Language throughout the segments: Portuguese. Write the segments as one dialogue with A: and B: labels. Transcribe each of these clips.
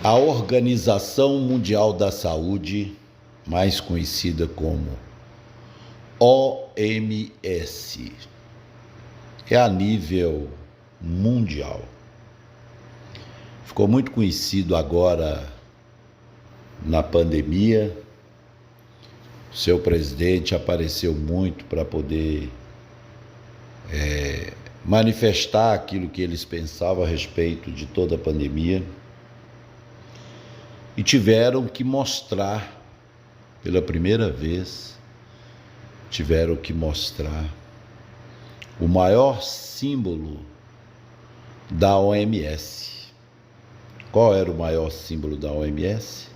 A: A Organização Mundial da Saúde, mais conhecida como OMS, é a nível mundial. Ficou muito conhecido agora na pandemia. Seu presidente apareceu muito para poder manifestar aquilo que eles pensavam a respeito de toda a pandemia. E tiveram que mostrar, pela primeira vez, o maior símbolo da OMS. Qual era o maior símbolo da OMS?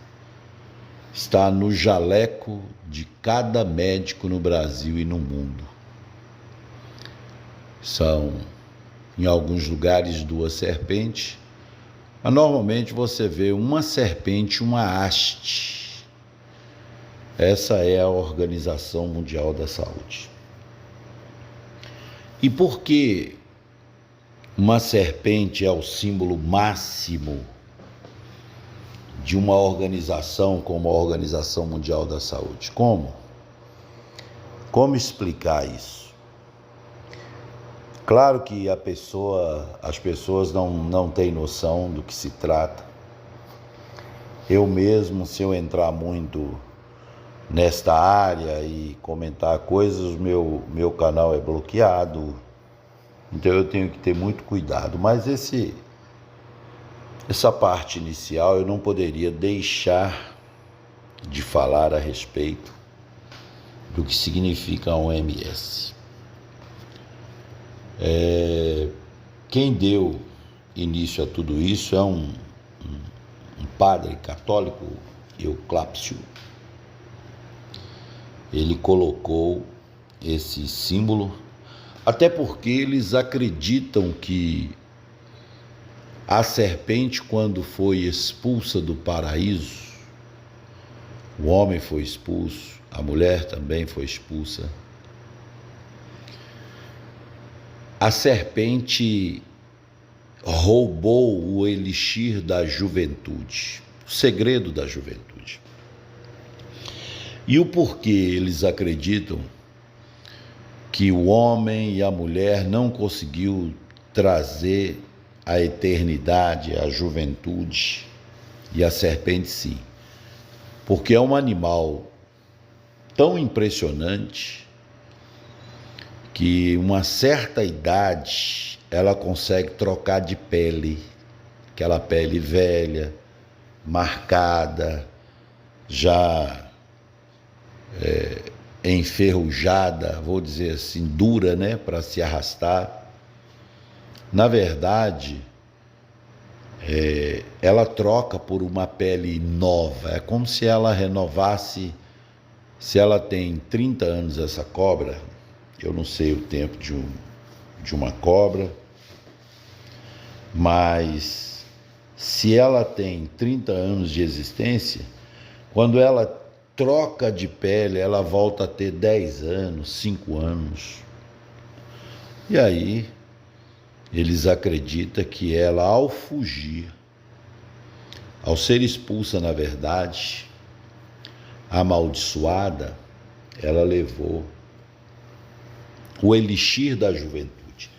A: Está no jaleco de cada médico no Brasil e no mundo. São, em alguns lugares, 2 serpentes, mas normalmente você vê uma serpente e uma haste. Essa é a Organização Mundial da Saúde. E por que uma serpente é o símbolo máximo de uma organização como a Organização Mundial da Saúde? Como? Como explicar isso? Claro que as pessoas não têm noção do que se trata. Eu mesmo, se eu entrar muito nesta área e comentar coisas, meu canal é bloqueado. Então eu tenho que ter muito cuidado. Mas essa parte inicial eu não poderia deixar de falar a respeito do que significa a OMS. Quem deu início a tudo isso é um padre católico, Euclápio. Ele colocou esse símbolo, até porque eles acreditam que a serpente, quando foi expulsa do paraíso, o homem foi expulso, a mulher também foi expulsa. A serpente roubou o elixir da juventude, o segredo da juventude. E o porquê eles acreditam que o homem e a mulher não conseguiu trazer a eternidade, a juventude, e a serpente sim? Porque é um animal tão impressionante que uma certa idade ela consegue trocar de pele, aquela pele velha, marcada, já enferrujada, vou dizer assim, dura, né, para se arrastar. Na verdade, ela troca por uma pele nova. É como se ela renovasse. Se ela tem 30 anos, essa cobra, eu não sei o tempo de uma cobra, mas se ela tem 30 anos de existência, quando ela troca de pele, ela volta a ter 10 anos, 5 anos. E aí, eles acreditam que ela, ao fugir, ao ser expulsa, na verdade, amaldiçoada, ela levou o elixir da juventude.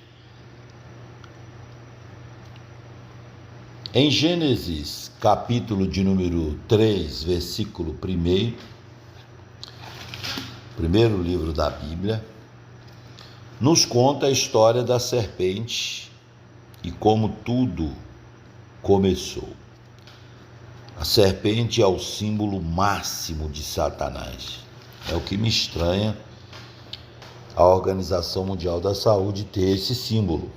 A: Em Gênesis, capítulo de número 3, versículo 1, primeiro livro da Bíblia, nos conta a história da serpente e como tudo começou. A serpente é o símbolo máximo de Satanás. É o que me estranha a Organização Mundial da Saúde ter esse símbolo.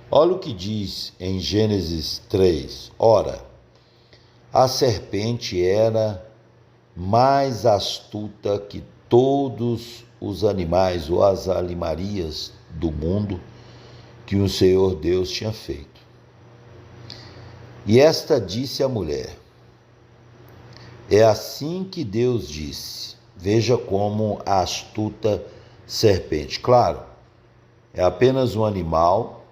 A: Olha o que diz em Gênesis 3. Ora, a serpente era mais astuta que todos os animais ou as animarias do mundo que o Senhor Deus tinha feito. E esta disse à mulher: é assim que Deus disse. Veja como a astuta serpente. Claro, é apenas um animal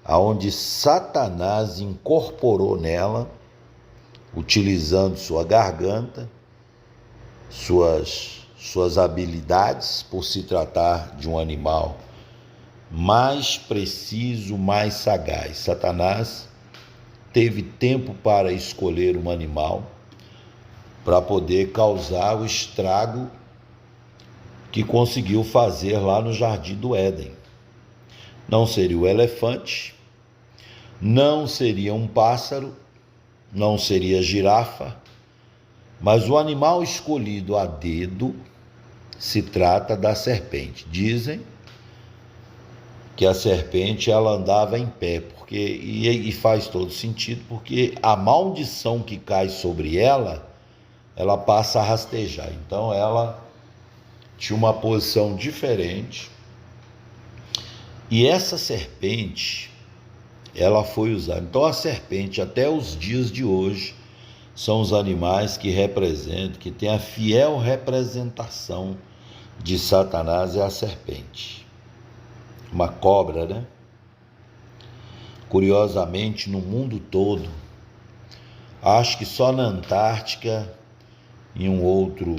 A: aonde Satanás incorporou nela utilizando sua garganta, suas habilidades, por se tratar de um animal mais preciso, mais sagaz. Satanás teve tempo para escolher um animal para poder causar o estrago que conseguiu fazer lá no Jardim do Éden. Não seria o elefante, não seria um pássaro, não seria girafa, mas o animal escolhido a dedo se trata da serpente. Dizem que a serpente ela andava em pé, e faz todo sentido, porque a maldição que cai sobre ela passa a rastejar. Então ela tinha uma posição diferente, e essa serpente ela foi usada. Então a serpente, até os dias de hoje, são os animais que representam, que tem a fiel representação de Satanás, é a serpente. Uma cobra, né? Curiosamente, no mundo todo, acho que só na Antártica e um outro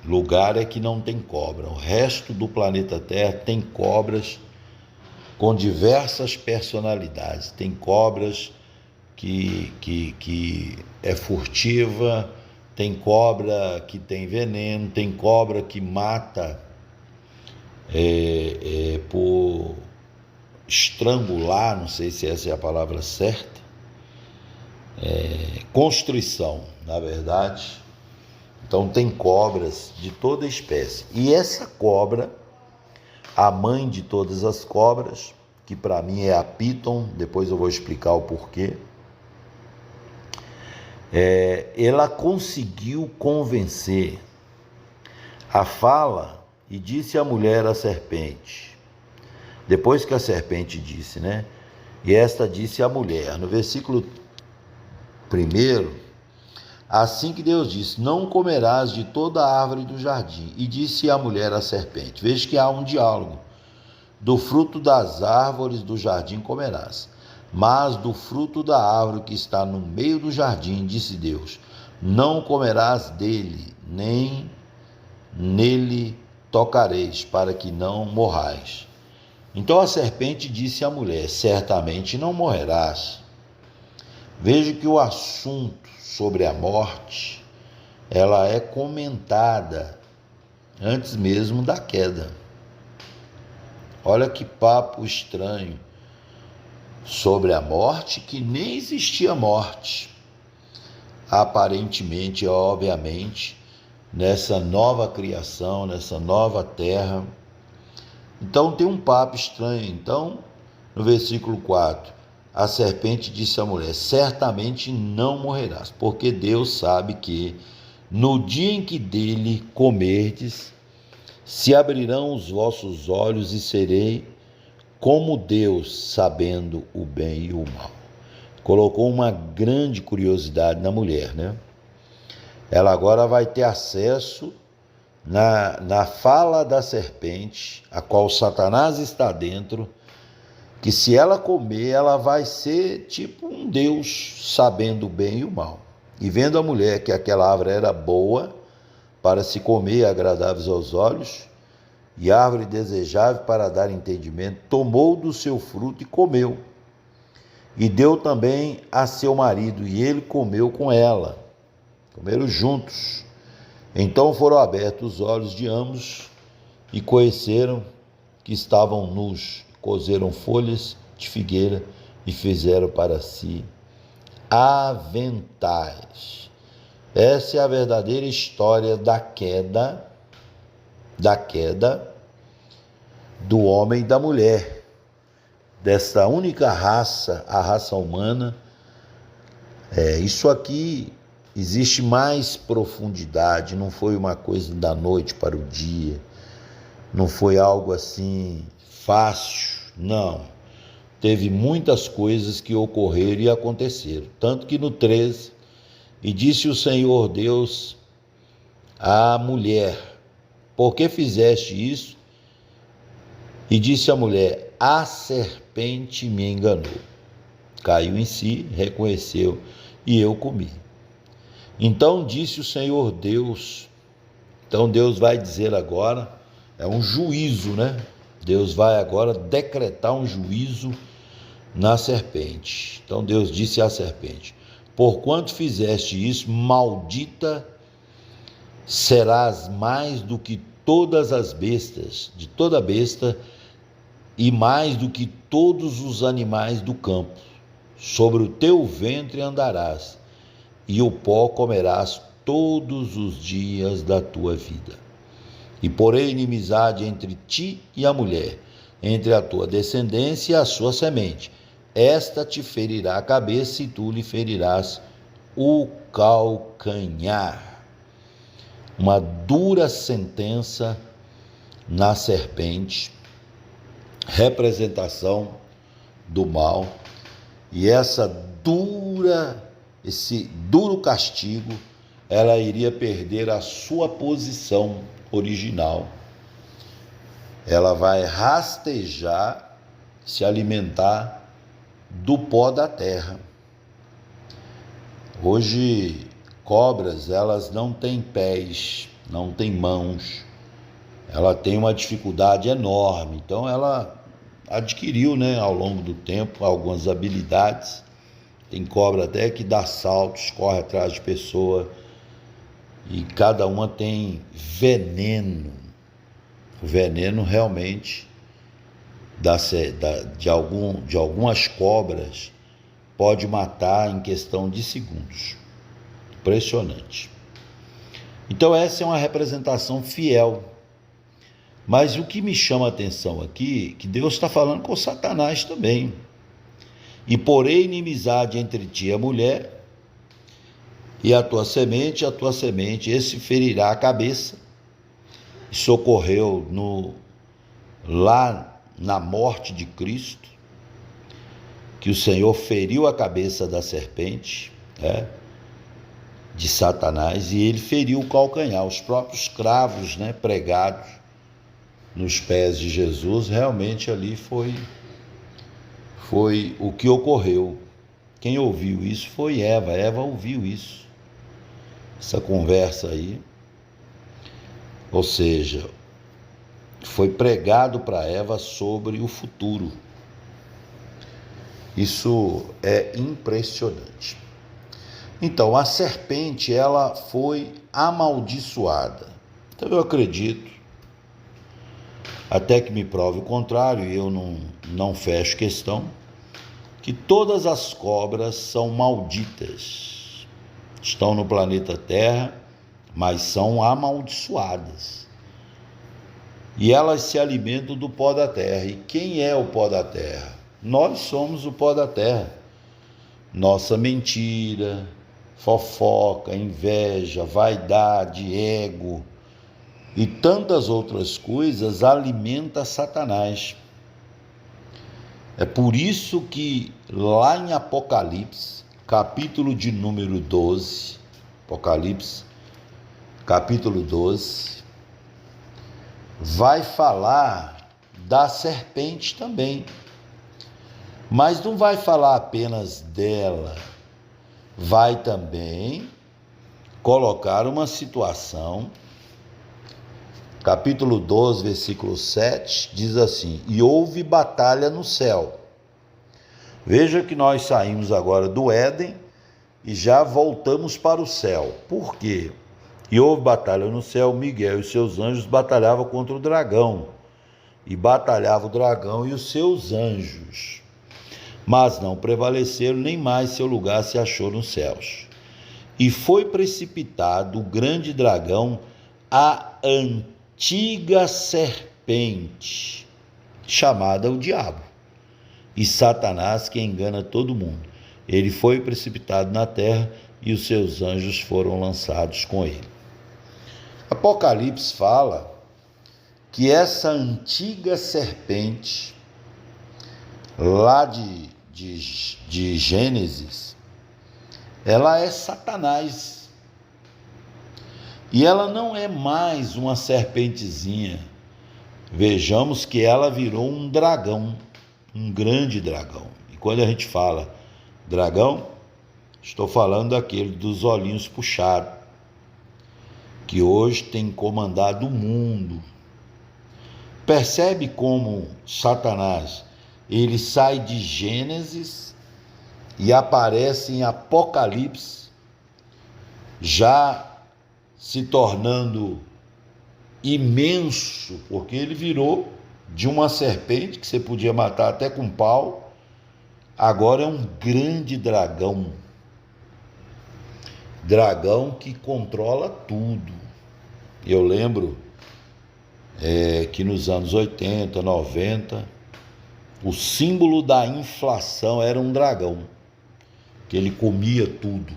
A: lugar é que não tem cobra. O resto do planeta Terra tem cobras com diversas personalidades. Tem cobras que é furtiva, tem cobra que tem veneno, tem cobra que mata por estrangular, não sei se essa é a palavra certa, constrição, na verdade. Então tem cobras de toda espécie. E essa cobra, a mãe de todas as cobras, que para mim é a Piton, depois eu vou explicar o porquê, ela conseguiu convencer a fala e disse à mulher a serpente. Depois que a serpente disse, né? E esta disse à mulher, no versículo 1, assim que Deus disse, não comerás de toda a árvore do jardim. E disse a mulher à serpente, veja que há um diálogo, do fruto das árvores do jardim comerás, mas do fruto da árvore que está no meio do jardim, disse Deus, não comerás dele, nem nele tocareis, para que não morrais. Então a serpente disse à mulher, certamente não morrerás. Veja que o assunto sobre a morte, ela é comentada antes mesmo da queda. Olha que papo estranho sobre a morte, que nem existia morte. Aparentemente, obviamente, nessa nova criação, nessa nova terra. Então tem um papo estranho. Então, no versículo 4, a serpente disse à mulher, certamente não morrerás, porque Deus sabe que no dia em que dele comerdes, se abrirão os vossos olhos e serei como Deus, sabendo o bem e o mal. Colocou uma grande curiosidade na mulher, né? Ela agora vai ter acesso na fala da serpente, a qual Satanás está dentro, que se ela comer, ela vai ser tipo um Deus, sabendo o bem e o mal. E vendo a mulher que aquela árvore era boa para se comer, agradáveis aos olhos, e árvore desejável para dar entendimento, tomou do seu fruto e comeu. E deu também a seu marido, e ele comeu com ela. Comeram juntos. Então foram abertos os olhos de ambos e conheceram que estavam nus. Cozeram folhas de figueira e fizeram para si aventais. Essa é a verdadeira história da queda do homem e da mulher, dessa única raça, a raça humana. Isso aqui existe mais profundidade, não foi uma coisa da noite para o dia, não foi algo assim fácil, não. Teve muitas coisas que ocorreram e aconteceram, tanto que no 13, e disse o Senhor Deus à mulher, por que fizeste isso? E disse a mulher, a serpente me enganou. Caiu em si, reconheceu, e eu comi. Então disse o Senhor Deus. Então Deus vai dizer agora, é um juízo, né? Deus vai agora decretar um juízo na serpente. Então Deus disse à serpente: porquanto fizeste isso, maldita serás mais do que todas as bestas, de toda besta, e mais do que todos os animais do campo. Sobre o teu ventre andarás, e o pó comerás todos os dias da tua vida. E porei inimizade entre ti e a mulher, entre a tua descendência e a sua semente. Esta te ferirá a cabeça e tu lhe ferirás o calcanhar. Uma dura sentença na serpente, representação do mal, e esse duro castigo, ela iria perder a sua posição original. Ela vai rastejar, se alimentar do pó da terra. Hoje, cobras, elas não têm pés, não têm mãos, ela tem uma dificuldade enorme. Então ela adquiriu, né, ao longo do tempo, algumas habilidades. Tem cobra até que dá saltos, corre atrás de pessoa, e cada uma tem veneno. O veneno realmente de algumas cobras pode matar em questão de segundos. Impressionante. Então essa é uma representação fiel. Mas o que me chama a atenção aqui, que Deus está falando com Satanás também. E porei inimizade entre ti e a mulher, e a tua semente, esse ferirá a cabeça. Isso ocorreu lá na morte de Cristo, que o Senhor feriu a cabeça da serpente, de Satanás, e ele feriu o calcanhar. Os próprios cravos, pregados nos pés de Jesus, realmente ali foi o que ocorreu. Quem ouviu isso foi Eva. Eva ouviu isso, essa conversa aí. Ou seja, foi pregado para Eva sobre o futuro. Isso é impressionante. Então, a serpente, ela foi amaldiçoada. Então, eu acredito, até que me prove o contrário, e eu não fecho questão, que todas as cobras são malditas. Estão no planeta Terra, mas são amaldiçoadas. E elas se alimentam do pó da terra. E quem é o pó da terra? Nós somos o pó da terra. Nossa mentira, fofoca, inveja, vaidade, ego e tantas outras coisas alimenta Satanás. É por isso que lá em Apocalipse, capítulo de número 12, Apocalipse, capítulo 12, vai falar da serpente também. Mas não vai falar apenas dela, vai também colocar uma situação. Capítulo 12, versículo 7, diz assim: e houve batalha no céu. Veja que nós saímos agora do Éden e já voltamos para o céu. Por quê? E houve batalha no céu, Miguel e seus anjos batalhavam contra o dragão. E batalhava o dragão e os seus anjos. Mas não prevaleceram, nem mais seu lugar se achou nos céus. E foi precipitado o grande dragão, a antiga serpente, chamada o diabo, e Satanás, que engana todo mundo. Ele foi precipitado na terra e os seus anjos foram lançados com ele. Apocalipse fala que essa antiga serpente, lá de Gênesis, ela é Satanás. E ela não é mais uma serpentezinha. Vejamos que ela virou um dragão, um grande dragão. E quando a gente fala dragão, Estou falando daquele dos olhinhos puxados, que hoje tem comandado o mundo. Percebe como Satanás, ele sai de Gênesis e aparece em Apocalipse, já se tornando imenso, porque ele virou de uma serpente que você podia matar até com pau, agora é um grande dragão. Dragão que controla tudo. Eu lembro que nos anos 80, 90, o símbolo da inflação era um dragão, que ele comia tudo.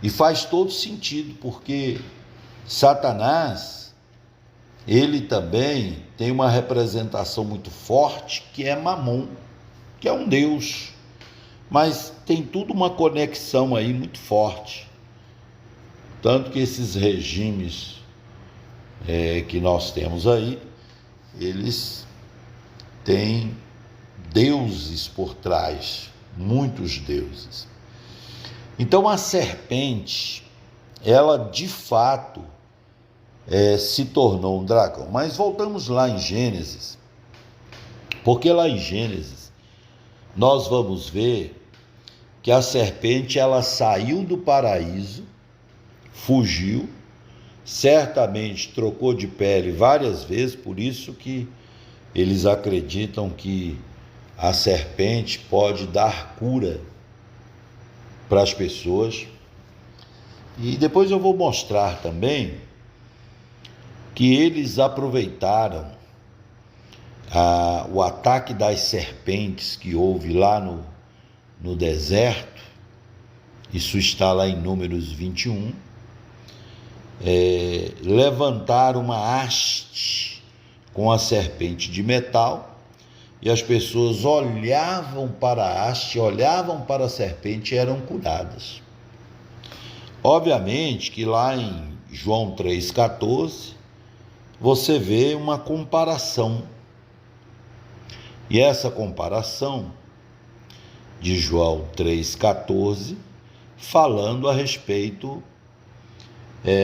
A: E faz todo sentido, porque Satanás, ele também tem uma representação muito forte, que é Mamon, que é um deus. Mas tem tudo uma conexão aí muito forte. Tanto que esses regimes que nós temos aí, eles têm deuses por trás, muitos deuses. Então a serpente, ela de fato se tornou um dragão. Mas voltamos lá em Gênesis, porque lá em Gênesis nós vamos ver que a serpente, ela saiu do paraíso, fugiu, certamente trocou de pele várias vezes, por isso que eles acreditam que a serpente pode dar cura para as pessoas. E depois eu vou mostrar também que eles aproveitaram o ataque das serpentes que houve lá no deserto. Isso está lá em Números 21. Levantaram uma haste com a serpente de metal, e as pessoas olhavam para a haste, olhavam para a serpente e eram curadas. Obviamente que lá em João 3,14, você vê uma comparação. E essa comparação de João 3,14, falando a respeito,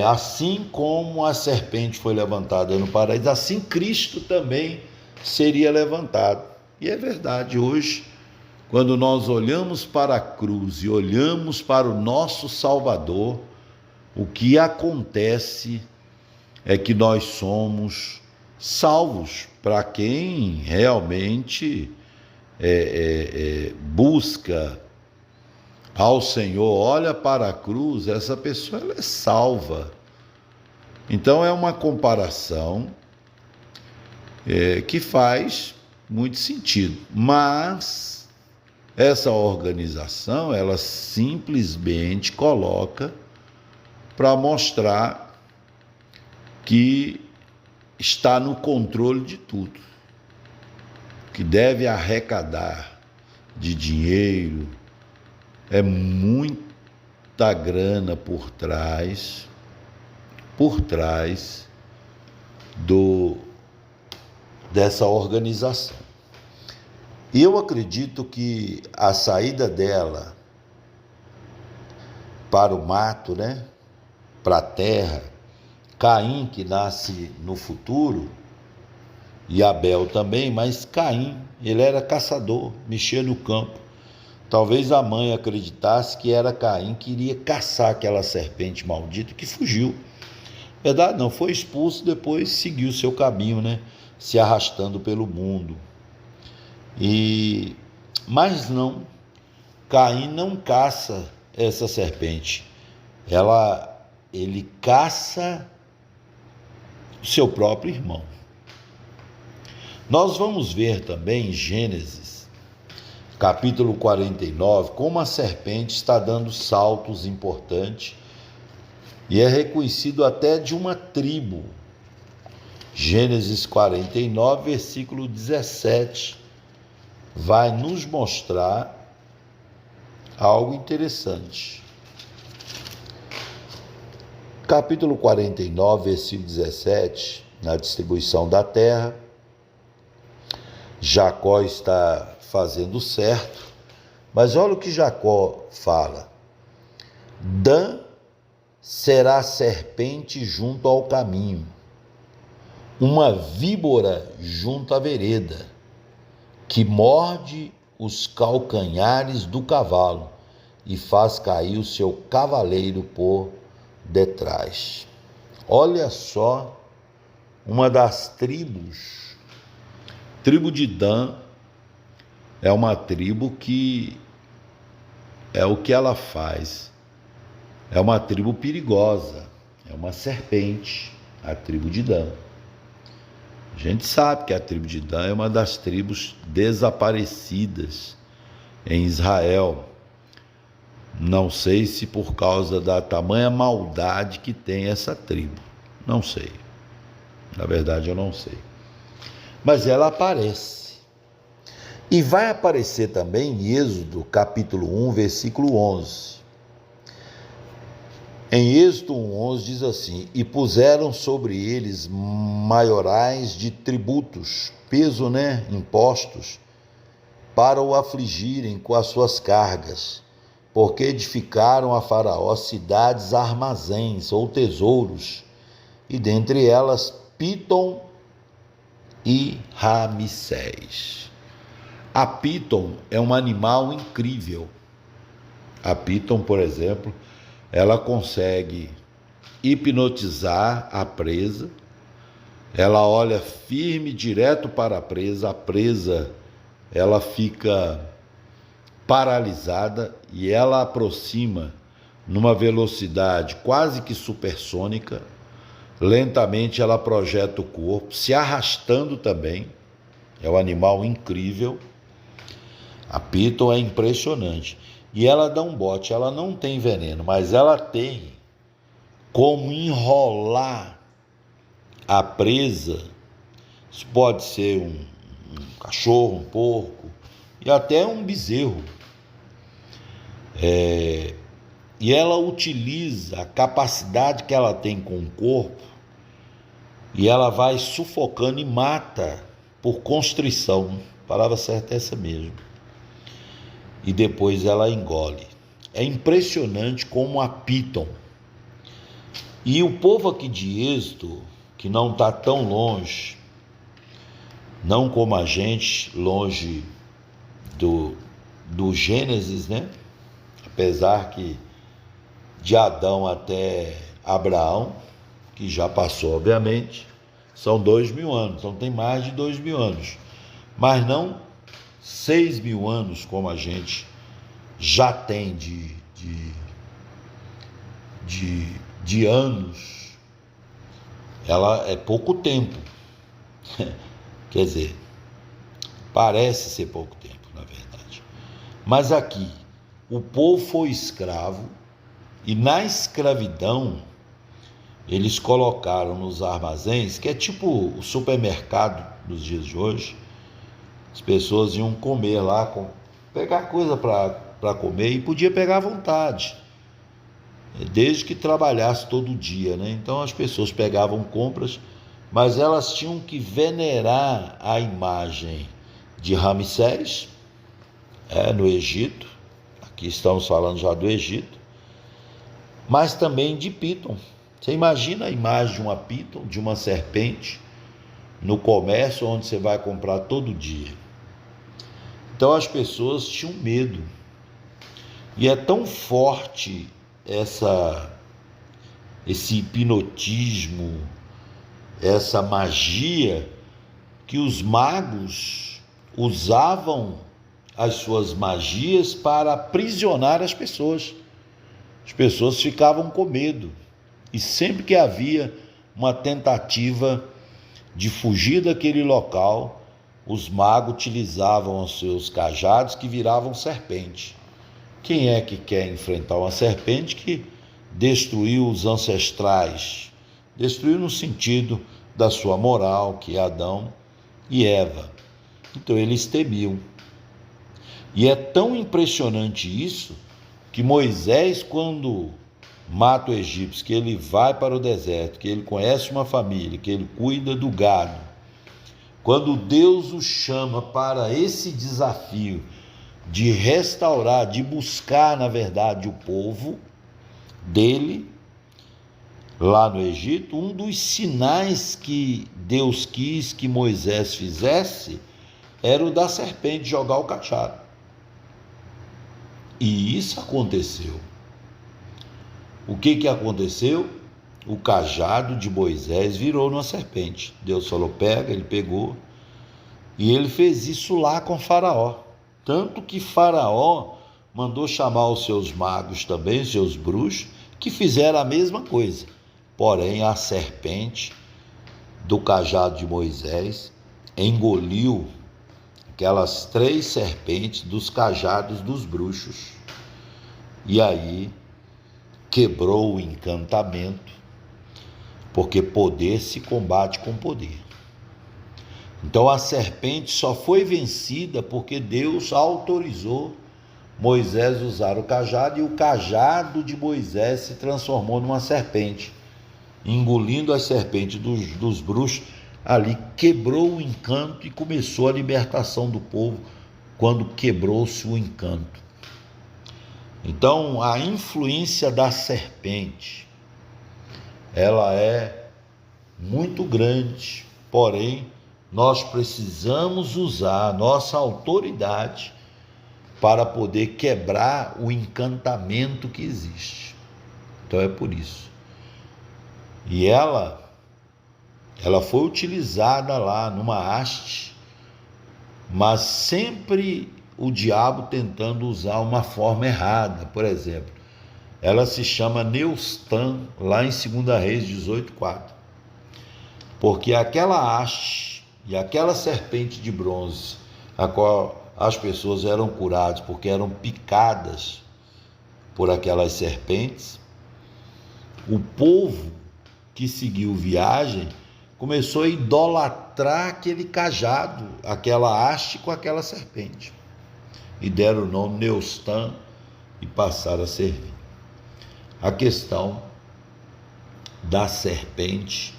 A: assim como a serpente foi levantada no paraíso, assim Cristo também seria levantado. E é verdade, hoje, quando nós olhamos para a cruz e olhamos para o nosso Salvador, o que acontece é que nós somos salvos para quem realmente busca ao Senhor, olha para a cruz, essa pessoa ela é salva. Então é uma comparação que faz muito sentido, mas essa organização, ela simplesmente coloca para mostrar que está no controle de tudo, que deve arrecadar de dinheiro, é muita grana por trás dessa organização. E eu acredito que a saída dela para o mato, para a terra, Caim, que nasce no futuro, e Abel também, mas Caim, ele era caçador, mexia no campo. Talvez a mãe acreditasse que era Caim que iria caçar aquela serpente maldita que fugiu. Verdade não, foi expulso, depois seguiu seu caminho, se arrastando pelo mundo. Mas não, Caim não caça essa serpente. Ele caça o seu próprio irmão. Nós vamos ver também em Gênesis, capítulo 49, como a serpente está dando saltos importantes e é reconhecido até de uma tribo. Gênesis 49, versículo 17, vai nos mostrar algo interessante. Capítulo 49, versículo 17, na distribuição da terra, Jacó está fazendo certo Mas olha o que Jacó fala: Dan será serpente junto ao caminho, uma víbora junto à vereda, que morde os calcanhares do cavalo e faz cair o seu cavaleiro por detrás. Olha só, uma das tribos, tribo de Dan, é uma tribo que é o que ela faz. É uma tribo perigosa, é uma serpente, a tribo de Dan. A gente sabe que a tribo de Dan é uma das tribos desaparecidas em Israel. Não sei se por causa da tamanha maldade que tem essa tribo. Não sei. Na verdade, eu não sei. Mas ela aparece. E vai aparecer também em Êxodo, capítulo 1, versículo 11. Em Êxodo 1:11 diz assim: e puseram sobre eles maiorais de tributos, peso, impostos, para o afligirem com as suas cargas, porque edificaram a Faraó cidades armazéns ou tesouros, e dentre elas Pitom e Ramsés. A Pitom é um animal incrível. A Pitom, por exemplo, ela consegue hipnotizar a presa, ela olha firme direto para a presa ela fica paralisada e ela aproxima numa velocidade quase que supersônica. Lentamente ela projeta o corpo, se arrastando também. É um animal incrível. A Piton é impressionante. E ela dá um bote, ela não tem veneno, mas ela tem como enrolar a presa. Isso pode ser um cachorro, um porco e até um bezerro. E ela utiliza a capacidade que ela tem com o corpo e ela vai sufocando e mata por constrição. A palavra certa é essa mesmo. E depois ela engole. É impressionante como a Piton. E o povo aqui de Êxodo, que não está tão longe, não como a gente, longe do Gênesis, apesar que de Adão até Abraão, que já passou, obviamente, são 2.000 anos, então tem mais de 2.000 anos, mas não 6.000 anos como a gente já tem de anos. Ela é pouco tempo. Quer dizer, parece ser pouco tempo, na verdade. Mas aqui, o povo foi escravo e na escravidão eles colocaram nos armazéns, que é tipo o supermercado dos dias de hoje. As pessoas iam comer lá, pegar coisa para comer e podia pegar à vontade, desde que trabalhasse todo dia, Então as pessoas pegavam compras, mas elas tinham que venerar a imagem de Ramsés, no Egito. Aqui estamos falando já do Egito, mas também de Piton. Você imagina a imagem de uma Piton, de uma serpente, no comércio onde você vai comprar todo dia. Então as pessoas tinham medo. E é tão forte esse hipnotismo, essa magia, que os magos usavam as suas magias para aprisionar as pessoas. As pessoas ficavam com medo. E sempre que havia uma tentativa de fugir daquele local, os magos utilizavam os seus cajados que viravam serpente. Quem é que quer enfrentar uma serpente que destruiu os ancestrais? Destruiu no sentido da sua moral, que é Adão e Eva. Então eles temiam. E é tão impressionante isso, que Moisés, quando mata o egípcio, que ele vai para o deserto, que ele conhece uma família, que ele cuida do gado, quando Deus o chama para esse desafio de restaurar, de buscar, na verdade, o povo dele lá no Egito. Um dos sinais que Deus quis que Moisés fizesse era o da serpente jogar o cajado. E isso aconteceu. O que aconteceu? O cajado de Moisés virou numa serpente. Deus falou, pega, ele pegou. E ele fez isso lá com Faraó. Tanto que Faraó mandou chamar os seus magos também, os seus bruxos, que fizeram a mesma coisa. Porém, a serpente do cajado de Moisés engoliu aquelas 3 serpentes dos cajados dos bruxos. E aí quebrou o encantamento, porque poder se combate com poder. Então a serpente só foi vencida porque Deus autorizou Moisés usar o cajado, e o cajado de Moisés se transformou numa serpente, engolindo as serpentes dos bruxos. Ali quebrou o encanto e começou a libertação do povo quando quebrou-se o encanto. Então a influência da serpente, ela é muito grande, porém nós precisamos usar a nossa autoridade para poder quebrar o encantamento que existe. Então é por isso. E ela foi utilizada lá numa haste, mas sempre o diabo tentando usar uma forma errada. Por exemplo, ela se chama Neustã, lá em 2 Reis 18:4. Porque aquela haste e aquela serpente de bronze, a qual as pessoas eram curadas porque eram picadas por aquelas serpentes, o povo que seguiu viagem começou a idolatrar aquele cajado, aquela haste com aquela serpente, e deram o nome Neustã e passaram a servir. A questão da serpente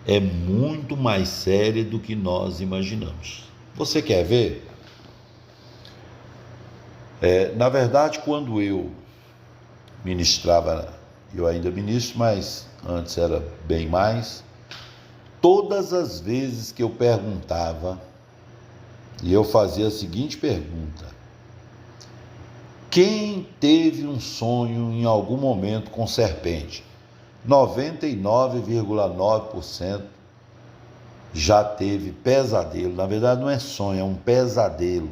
A: é muito mais séria do que nós imaginamos. Você quer ver? Na verdade, quando eu ministrava, eu ainda ministro, mas antes era bem mais, todas as vezes que eu perguntava, e eu fazia a seguinte pergunta: quem teve um sonho em algum momento com serpente? 99,9% já teve pesadelo. Na verdade não é sonho, é um pesadelo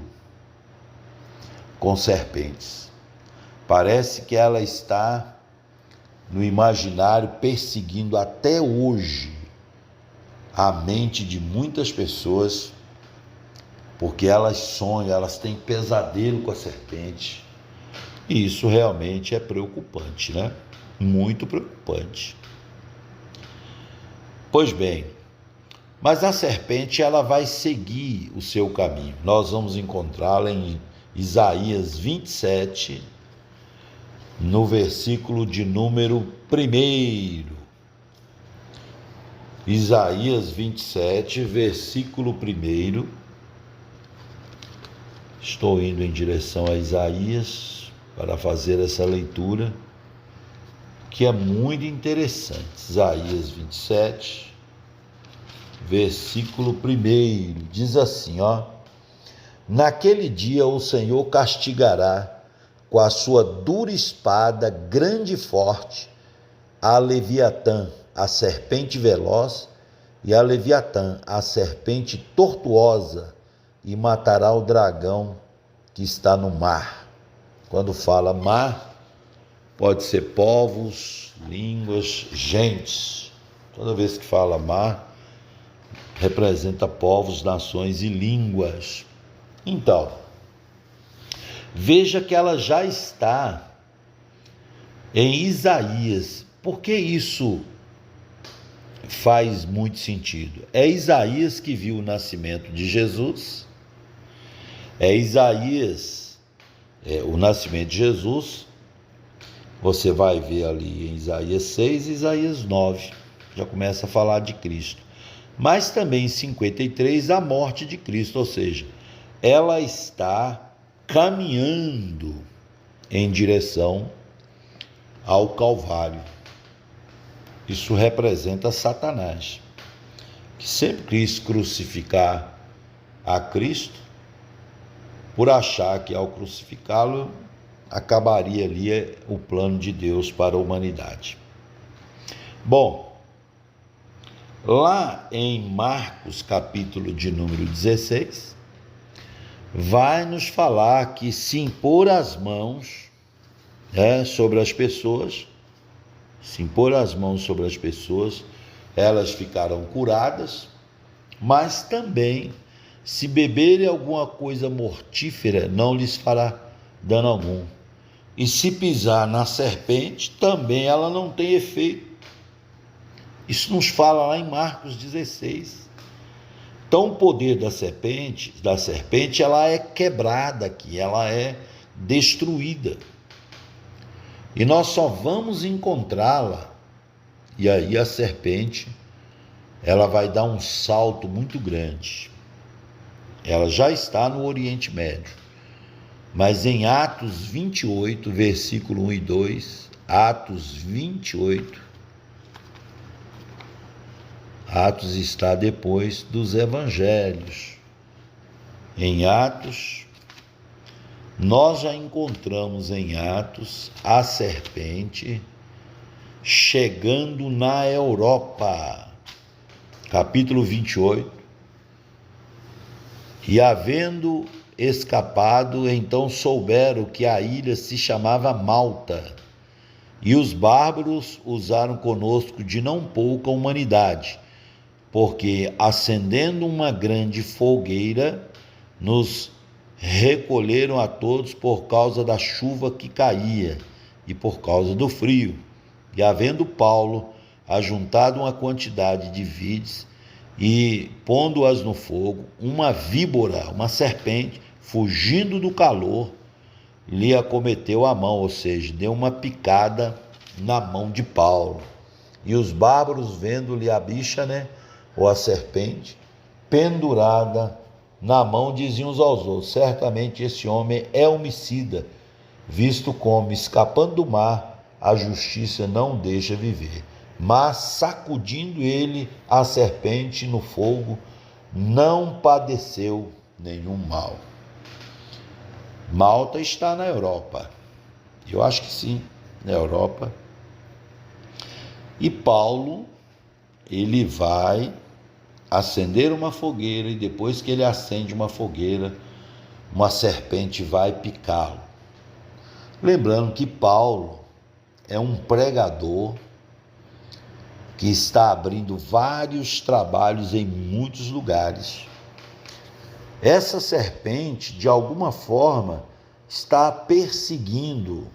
A: com serpentes. Parece que ela está no imaginário perseguindo até hoje a mente de muitas pessoas, porque elas sonham, elas têm pesadelo com a serpente. E isso realmente é preocupante, né? Muito preocupante. Pois bem, mas a serpente, ela vai seguir o seu caminho. Nós vamos encontrá-la em Isaías 27, no versículo de número 1. Isaías 27, versículo 1. Estou indo em direção a Isaías para fazer essa leitura, que é muito interessante. Isaías 27, versículo 1, diz assim, naquele dia o Senhor castigará com a sua dura espada grande e forte a Leviatã, a serpente veloz, e a Leviatã, a serpente tortuosa, e matará o dragão que está no mar. Quando fala mar, pode ser povos, línguas, gentes. Toda vez que fala mar, representa povos, nações e línguas. Então, veja que ela já está em Isaías. Por que isso faz muito sentido? É Isaías que viu o nascimento de Jesus, é Isaías, o nascimento de Jesus. Você vai ver ali em Isaías 6 e Isaías 9, já começa a falar de Cristo. Mas também em 53, a morte de Cristo, ou seja, ela está caminhando em direção ao Calvário. Isso representa Satanás, que sempre quis crucificar a Cristo, por achar que ao crucificá-lo acabaria ali o plano de Deus para a humanidade. Bom, lá em Marcos, capítulo de número 16, vai nos falar que se impor as mãos sobre as pessoas, elas ficarão curadas, mas também, se beberem alguma coisa mortífera, não lhes fará dano algum. E se pisar na serpente, também ela não tem efeito. Isso nos fala lá em Marcos 16. Então, o poder da serpente, ela é quebrada aqui, ela é destruída. E nós só vamos encontrá-la, e aí a serpente, ela vai dar um salto muito grande. Ela já está no Oriente Médio, mas em Atos 28, versículo 1 e 2, Atos 28, Atos está depois dos Evangelhos. Em Atos, nós já encontramos em Atos a serpente chegando na Europa. Capítulo 28. E havendo escapado, então souberam que a ilha se chamava Malta, e os bárbaros usaram conosco de não pouca humanidade, porque, acendendo uma grande fogueira, nos recolheram a todos por causa da chuva que caía e por causa do frio. E havendo Paulo ajuntado uma quantidade de vides e pondo-as no fogo, uma víbora, uma serpente, fugindo do calor, lhe acometeu a mão, ou seja, deu uma picada na mão de Paulo. E os bárbaros, vendo-lhe a bicha, ou a serpente, pendurada na mão, diziam uns aos outros: certamente esse homem é homicida, visto como, escapando do mar, a justiça não deixa viver. Mas, sacudindo ele a serpente no fogo, não padeceu nenhum mal. Malta está na Europa. Eu acho que sim, na Europa. E Paulo, ele vai acender uma fogueira, e depois que ele acende uma fogueira, uma serpente vai picá-lo. Lembrando que Paulo é um pregador que está abrindo vários trabalhos em muitos lugares. Essa serpente, de alguma forma, está perseguindo.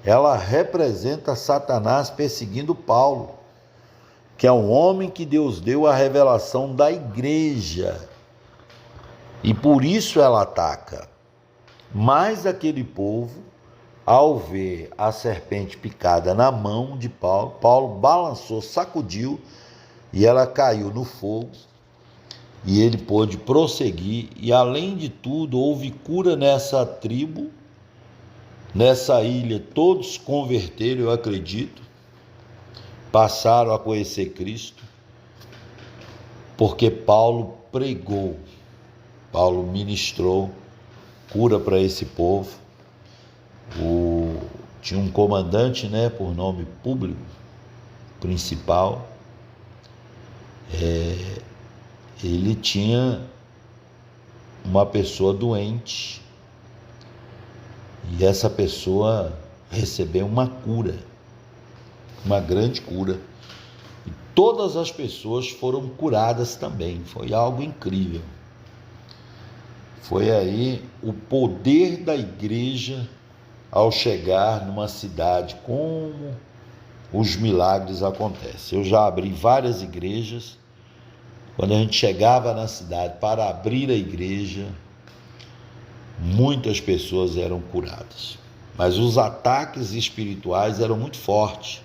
A: Ela representa Satanás perseguindo Paulo, que é um homem que Deus deu a revelação da igreja. E por isso ela ataca. Mas aquele povo, ao ver a serpente picada na mão de Paulo, Paulo balançou, sacudiu, e ela caiu no fogo, e ele pôde prosseguir. E além de tudo, houve cura nessa tribo, nessa ilha. Todos converteram, eu acredito, passaram a conhecer Cristo, porque Paulo pregou, Paulo ministrou cura para esse povo. Tinha um comandante, por nome Públio, principal. Ele tinha uma pessoa doente, e essa pessoa recebeu uma cura, uma grande cura, e todas as pessoas foram curadas também. Foi algo incrível. Foi aí o poder da igreja ao chegar numa cidade, como os milagres acontecem. Eu já abri várias igrejas. Quando a gente chegava na cidade para abrir a igreja, muitas pessoas eram curadas. Mas os ataques espirituais eram muito fortes.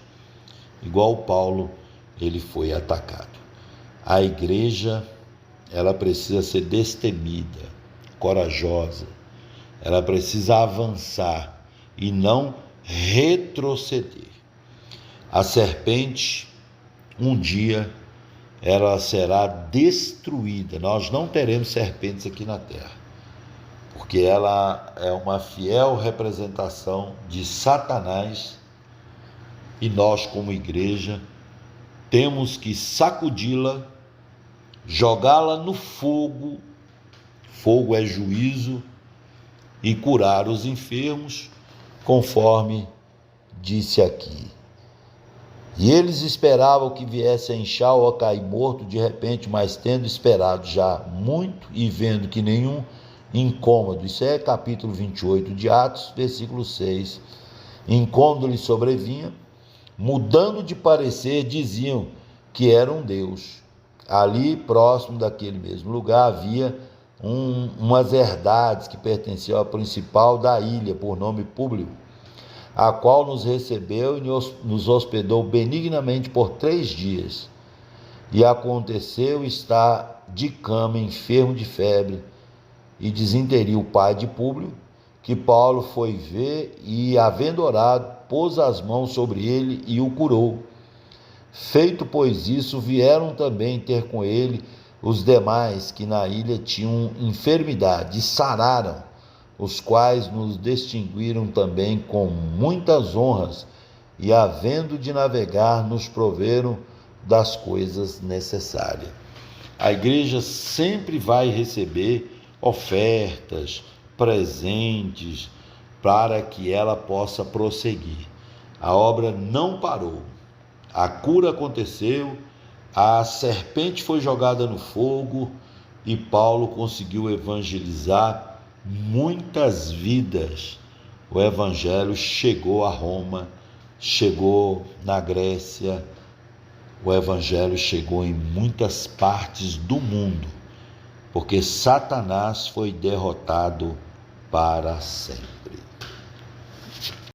A: Igual Paulo, ele foi atacado. A igreja, ela precisa ser destemida, corajosa. ela precisa avançar e não retroceder. A serpente, um dia, ela será destruída. Nós não teremos serpentes aqui na terra, porque ela é uma fiel representação de Satanás, e nós, como igreja, temos que sacudi-la, jogá-la no fogo, fogo é juízo, e curar os enfermos, conforme disse aqui. E eles esperavam que viesse a inchar ou a cair morto de repente, mas tendo esperado já muito e vendo que nenhum incômodo, isso é capítulo 28 de Atos, versículo 6, incômodo lhe sobrevinha, mudando de parecer, diziam que era um Deus. Ali, próximo daquele mesmo lugar, havia umas herdades que pertenciam ao principal da ilha, por nome Públio, a qual nos recebeu e nos hospedou benignamente por 3 dias. E aconteceu estar de cama, enfermo de febre, e desinteriu o pai de Públio, que Paulo foi ver e, havendo orado, pôs as mãos sobre ele e o curou. Feito, pois, isso, vieram também ter com ele os demais que na ilha tinham enfermidade, e sararam, os quais nos distinguiram também com muitas honras, e havendo de navegar, nos proveram das coisas necessárias. A igreja sempre vai receber ofertas, presentes, para que ela possa prosseguir. A obra não parou, a cura aconteceu, a serpente foi jogada no fogo e Paulo conseguiu evangelizar muitas vidas. O evangelho chegou a Roma, chegou na Grécia, o evangelho chegou em muitas partes do mundo, porque Satanás foi derrotado para sempre.